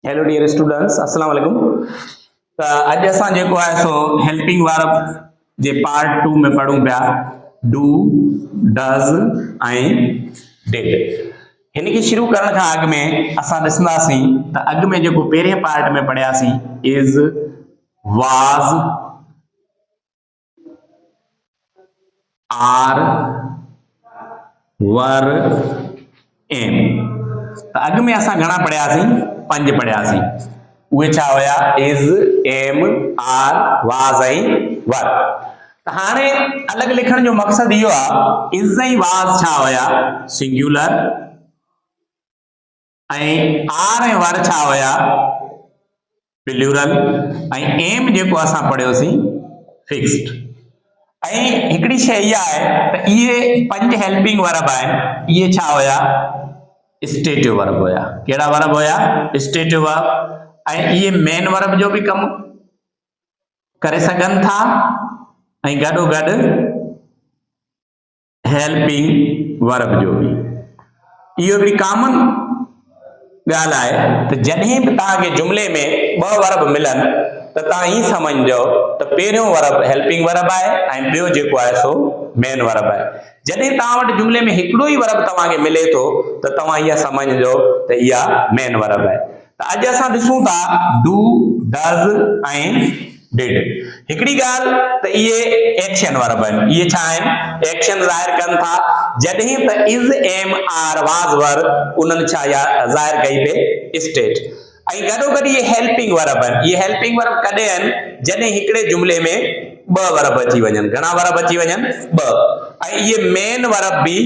Hello dear students, अस्सलाम वालेकुम। तो अज असां जेको आहे सो हेल्पिंग वर्ब जे पार्ट 2 में पढ़ूं पिया डू, डज ऐं डिड। हिन खे शुरू करण खां अॻु में असां ॾिसंदासीं त अॻु में जेको पहिरें पार्ट में पढ़ियासीं इज़, वाज़, आर, वर, एम। त अॻु में असां घणा पढ़ियासीं? 5 पढ़ियासीं। उहे छा हुया? इज़, एम, आर, वाज़ ऐं वर। त हाणे अलॻि लिखण जो मक़सदु इहो आहे, इज़ ऐं वाज़ छा हुया? सिंगुलर। ऐं आर ऐं वर छा हुया? प्लूरल। ऐं एम जेको असां पढ़ियोसीं फिक्स्ड। ऐं हिकिड़ी शइ इहा आहे त इहे 5 हेल्पिंग वर्ब आहिनि, इहे छा हुया? स्टेटिव वर्ब हुया। कहिड़ा वर्ब हुया? Stative verb. ऐं इहे मेन वर्ब जो बि कमु करे सघनि था ऐं गॾोगॾु हेल्पिंग वर्ब जो बि। इहो हिकिड़ी कॉमन ॻाल्हि आहे त जॾहिं बि तव्हांखे जुमिले में 2 वर्ब मिलनि त तव्हां ई सम्झो त पहिरियों वर्ब हेल्पिंग वर्ब आहे ऐं ॿियो जेको आहे सो मेन वर्ब आहे। जॾहिं तव्हां वटि जुमिले में हिकिड़ो ई वर्ब तव्हांखे मिले थो त तव्हां इहा सम्झो त इहा मेन वर्ब आहे। त अॼु असां ॾिसूं था डू, डज़ ऐं डिड। हिकिड़ी ॻाल्हि त इहे एक्शन वर्ब आहिनि। इहे छा आहिनि? एक्शन ज़ाहिर कनि था। जॾहिं त इज़, एम, आर, वाज़, वर उन्हनि छा ज़ाहिर कई पे? स्टेट। ऐं गॾोगॾु इहे हेल्पिंग वर्ब आहिनि। इहे हेल्पिंग वर्ब कॾहिं आहिनि? जॾहिं हिकिड़े जुमिले में 2 वर्ब अची वञनि। घणा वर्ब अची वञनि? 2। ऐं इहे मेन वर्ब बि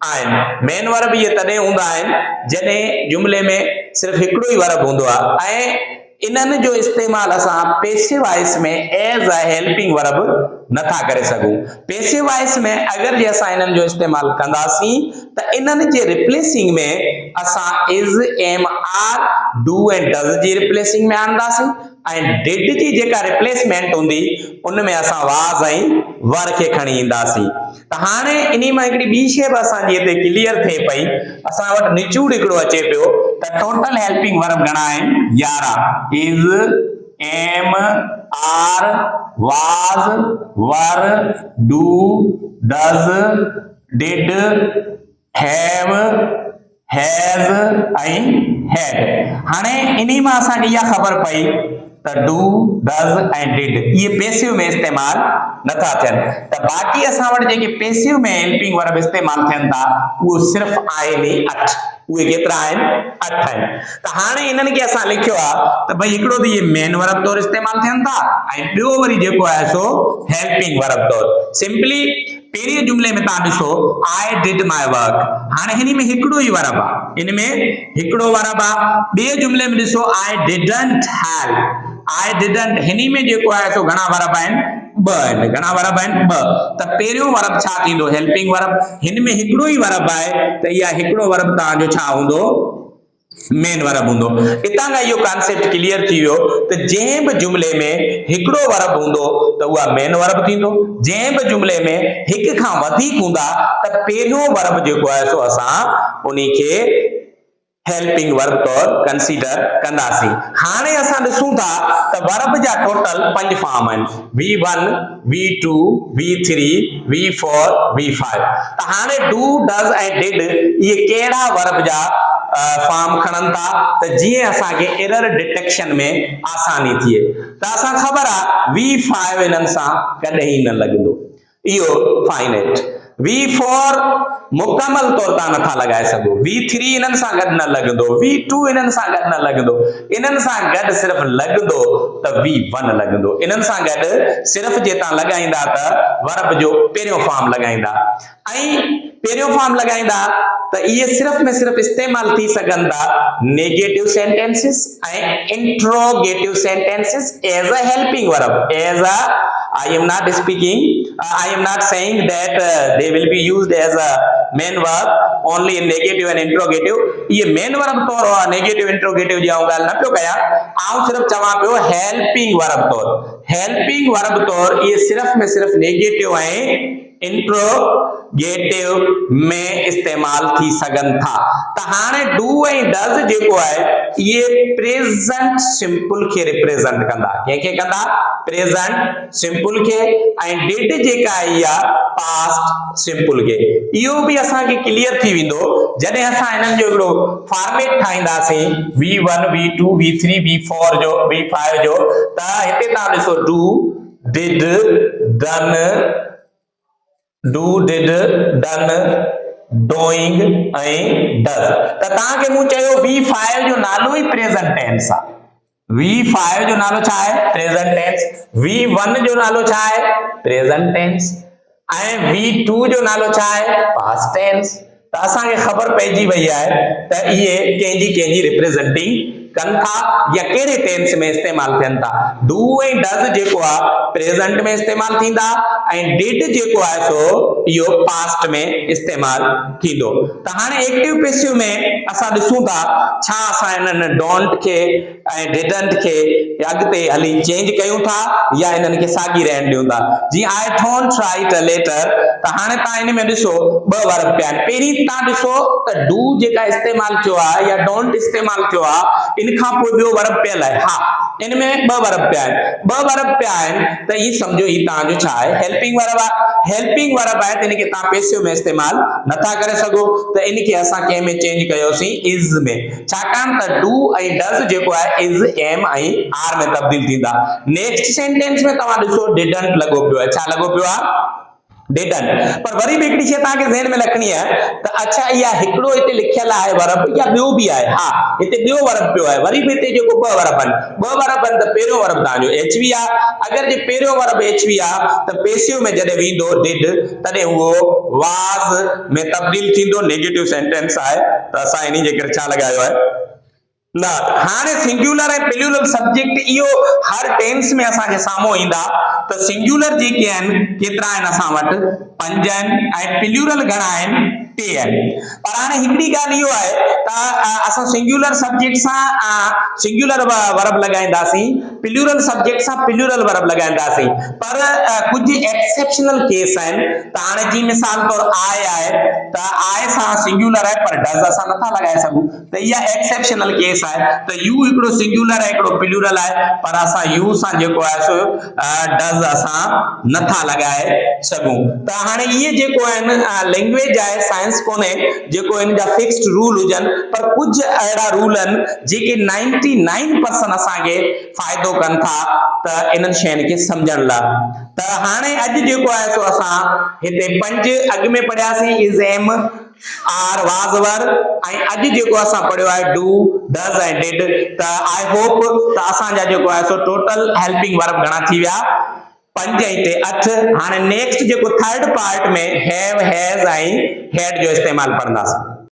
आहिनि। मेन वर्ब इहे तॾहिं हूंदा आहिनि जॾहिं जुमिले में सिर्फ़ु हिकिड़ो ई वर्ब हूंदो आहे ऐं इन्हनि जो इस्तेमालु असां पैसिव वॉइस में एज अ हेल्पिंग वर्ब नथा करे सघूं। पैसिव वॉइस में अगरि जे असां इन्हनि जो इस्तेमालु कंदासीं त इन्हनि जे रिप्लेसिंग में असां इज़, एम, आर, डू ऐं डज़ जी रिप्लेसिंग में आणंदासीं ऐं डिड जी जेका रिप्लेसमेंट हूंदी उन में असां वाज़ ऐं वर खे खणी ईंदासीं। त हाणे इन मां हिकिड़ी ॿी शइ बि असांजी हिते क्लियर थिए पई। असां वटि निचूड़ हिकिड़ो अचे पियो त टोटल हेल्पिंग वर्ब घणा आहिनि? 11। इज़, एम, आर, वाज़, वर, do, does, did, have, has ऐं हैड। हाणे इन्ही मां असांखे इहा ख़बर पई त डू, डज़ ऐं डिड इहे पैसिव में इस्तेमालु नथा थियनि। त बाक़ी असां वटि जेके पैसिव में हेल्पिंग वर्ब इस्तेमालु थियनि था उहो सिर्फ़ु आहिनि 8। उहे केतिरा आहिनि? 8 आहिनि। त हाणे इन्हनि खे असां लिखियो आहे त भई हिकिड़ो त इहे मेन वर्ब तौरु इस्तेमालु थियनि था ऐं ॿियो वरी जेको आहे सो हेल्पिंग वर्ब तौरु। सिंपली पहिरीं जुमिले में तव्हां ॾिसो आई डिड माय वर्क। हाणे हिन में हिकिड़ो ई वर्ब आहे, इन में हिकिड़ो वर्ब आहे। ॿिए जुमिले में ॾिसो I didn't help. I didn't हिन में जेको आहे सो घणा वर्ब आहिनि? 2 आहिनि। घणा वर्ब आहिनि? 2। त पहिरियों वर्ब छा थींदो? Helping verb. हिन में हिकिड़ो ई वर्ब आहे त इहा हिकिड़ो वर्ब तव्हांजो छा हूंदो? मेन वर्ब हूंदो। इतां खां इहो कॉन्सेप्ट क्लियर थी वियो त जंहिं बि जुमिले में हिकिड़ो वर्ब हूंदो त उहा मेन वर्ब थींदो। जंहिं बि जुमिले में हिक खां वधीक हूंदा त पहिरियों वर्ब जेको आहे सो असां उन्ही खे हेल्पिंग वर्ब तौरु कंसीडर कंदासीं। हाणे असां ॾिसूं था त वर्ब जा टोटल 5 फॉर्म आहिनि। V1, V2, V3, V4, V5। त हाणे डू, डज़ ऐं डिड इहे कहिड़ा वर्ब जा फॉर्म खणनि था त जीअं असांखे एरर डिटेक्शन में आसानी थिए। त असां ख़बर आहे V5 इन्हनि सां कॾहिं न लॻंदो, इहो फाइनाइट। V4 मुकमल तौर तव्हां नथा लॻाए सघो। V3 इन्हनि सां गॾु न लॻंदो। V2 इन्हनि सां गॾु न लॻंदो। इन्हनि सां गॾु सिर्फ़ु लॻंदो त V1 लॻंदो। इन्हनि सां गॾु सिर्फ़ु जे तव्हां लॻाईंदा त वर्ब जो पहिरियों फॉर्म लॻाईंदा ऐं पहिरियों फॉर्म लॻाईंदा त इहे सिर्फ़ में सिर्फ़ इस्तेमालु थी सघनि था नेगेटिव सेंटेंसिस ऐं interrogative sentences as a helping verb. As a I am not speaking, I am not saying that they will be used as a main verb only in negative and interrogative. ये main verb तौर और negative interrogative जी आऊं गाल न पियो कया। आऊं सिर्फ चवां पियो helping verb तौर। helping verb तौर ये सिर्फ में सिर्फ negative ऐं इंट्रोगेटिव में इस्तेमाल थी सघन था। त हाणे डू ऐं डज जेको आहे ये प्रेजेंट सिंपल के रिप्रेजेंट कंदा, के कंदा प्रेजेंट सिंपल के, ऐं डिड जेका आहे या पास्ट सिंपल के। इहो भी असां के क्लियर थी विंदो जडे असां इनन जो एकड़ो फॉर्मेट ठाहींदासीं V1 V2 V3 V4 जो V5 जो। त हिते तव्हां ॾिसो do did done, do did done, doing ऐं डज। त तव्हांखे मूं चयो V5 जो नालो ही प्रेजेंट टेंस आहे। V5 जो नालो छा आहे प्रेजेंट टेंस, V1 जो नालो छा आहे प्रेजेंट टेंस, ऐं V2 जो नालो छा आहे पास्ट टेंस। त असांखे ख़बर पइजी वई आहे त इहे कंहिंजी रिप्रेजेंटिंग कनि था या कहिड़े टेंस में इस्तेमाल थियनि था। डू ऐं डज जेको आहे प्रेजेंट में इस्तेमाल थींदा ऐं डिड जेको आहे सो इहो पास्ट में इस्तेमाल थींदो। त हाणे एक्टिव पैसिव में असां ॾिसूं था छा असां इन्हनि डोंट खे ऐं डिडंट खे अॻिते हली चेंज कयूं था या इन्हनि खे साॻी रहण ॾियूं था। जीअं I don't write a letter, त हाणे तव्हां इन में ॾिसो ॿ वर्ब पिया आहिनि। पहिरीं तव्हां ॾिसो त डू जेका इस्तेमाल थियो आहे या डोंट इस्तेमाल थियो आहे, इन खां पोइ ॿियो वर्ब पियल आहे। हा, इन में ॿ वर्ब पिया आहिनि, त ई सम्झो ही तव्हांजो छा आहे हेल्पिंग वर्ब आहे। हेल्पिंग वर्ब आहे त इनखे तव्हां पैसिव में इस्तेमाल नथा करे सघो, त इनखे असां कंहिं में चेंज कयोसीं इज़ में, छाकाणि त डू ऐं डज जेको आहे इज़ एम ऐं आर में तब्दील थींदा। नेक्स्ट सेंटेंस में तव्हां ॾिसो डिडंट लॻो पियो आहे, छा लॻो पियो आहे डिडंट। पर वरी भी हिकिड़ी शइ तव्हांखे ज़हन में रखणी आहे त अच्छा इहा हिकिड़ो हिते लिखियल आहे वर्ब या ॿियो बि आहे। हा, हिते ॿियो वर्ब पियो आहे, वरी बि हिते जेको ॿ वर्ब आहिनि त पहिरियों वर्ब तव्हांजो एच वी आहे। अगरि जे पहिरियों वर्ब एच वी आहे त पैसिव में जॾहिं वेंदो डिड तॾहिं उहो वाज़ में तब्दील थींदो। नेगेटिव सेंटेंस आहे त असां इन जे करे छा लॻायो आहे न। हाणे सिंगुलर ऐं प्लूरल सब्जेक्ट इहो हर टेंस में असांजे साम्हूं ईंदा। त सिंगुलर जेके आहिनि केतिरा आहिनि असां वटि 5 आहिनि ऐं प्लूरल घणा आहिनि 3 आहिनि। पर हाणे हिकिड़ी ॻाल्हि इहो आहे त असां सिंगुलर सब्जेक्ट सां सिंगुलर वर्ब लॻाईंदासीं, प्लूरल सब्जेक्ट सां प्लूरल वर्ब लॻाईंदासीं। पर कुझु एक्सेप्शनल केस आहिनि। त हाणे जी मिसाल तौर आहे त आए सां सिंगुलर आहे पर डज असां नथा लॻाए सघूं, त इहा एक्सेप्शनल केस आहे। त यू हिकिड़ो सिंगुलर आहे हिकिड़ो प्लूरल आहे, पर असां यू सां जेको आहे सो डज असां नथा लॻाए सघूं। त हाणे इहे जेको आहिनि लैंग्वेज आहे साइंस कोन्हे जेको इन जा फिक्स्ड रूल हुजनि, पर कुझु अहिड़ा रूल आहिनि जेके 99% असांखे फ़ाइदो कनि था त इन्हनि शयुनि खे सम्झण लाइ। त हाणे अॼु जेको आहे सो असां हिते 5 अॻु में पढ़ियासीं इज़ एम आर वाज़ वर, ऐं अॼु जेको असां पढ़ियो आहे डू डज ऐं डिड। त आई होप त असांजा जेको आहे सो टोटल हेल्पिंग वर्ब घणा थी विया 5 ऐं 3 8। हाणे नेक्स्ट जेको थर्ड पार्ट में हैव हैज़ ऐं हैड जो इस्तेमाल पढ़ंदासीं।